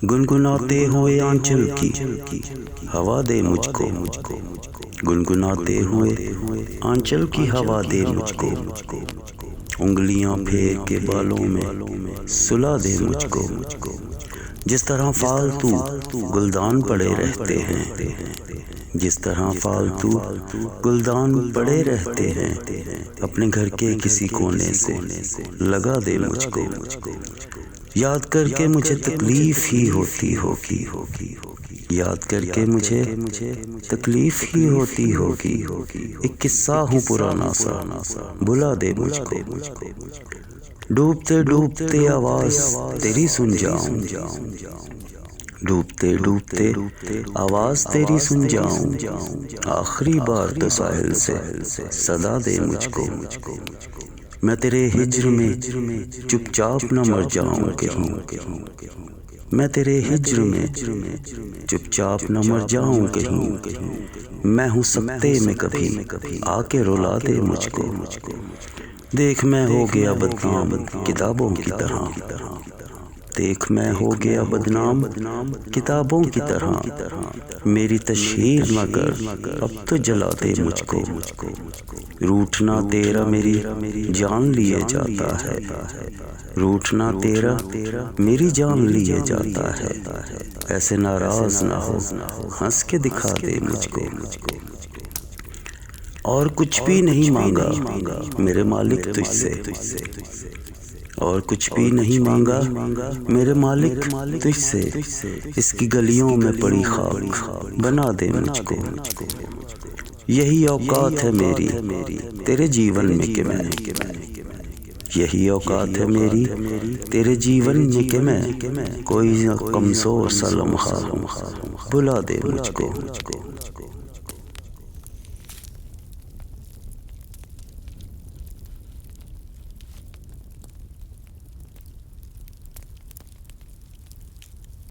गुनगुनाते हुए आंचल की हवा दे मुझको, गुनगुनाते हुए आंचल की हवा दे मुझको, उंगलियां फेर के बालों में सुला दे मुझको। जिस तरह फालतू गुलदान पड़े रहते हैं, जिस तरह फालतू गुलदान पड़े रहते हैं, अपने घर के किसी कोने से लगा दे मुझको। याद करके मुझे तकलीफ ही होती होगी, याद करके मुझे तकलीफ ही होती होगी। एक किस्सा हूँ पुराना सा, बुला दे मुझको। डूबते डूबते आवाज तेरी सुन जाऊं, डूबते डूबते आवाज तेरी सुन जाऊं। आखिरी बार तो साहिल से सदा दे मुझको। मैं तेरे हिज्र में चुपचाप न मर जाऊं कहीं, मैं तेरे हिज्र में चुपचाप न मर जाऊं कहीं। मैं हूँ सकते में कभी आके रुला दे मुझको। देख मैं हो गया बदनाम किताबों की तरह, देख मैं हो गया बदनाम किताबों की तरह। मेरी तशहीर न कर अब तो जला दे मुझको। रूठना तेरा मेरी जान लिए जाता है, रूठना तेरा मेरी जान लिए जाता है। ऐसे नाराज ना हो, हंस के दिखा दे मुझको। और कुछ भी नहीं मांगा मेरे मालिक तुझसे, और कुछ भी नहीं मांगा मेरे मालिक तुझसे। इसकी गलियों में पड़ी खाक बना दे मुझको। यही औकात है मेरी तेरे जीवन में कि मैं, यही औकात है मेरी तेरे जीवन में कि मैं कोई कमजोर सा लम्हा बुला दे मुझको।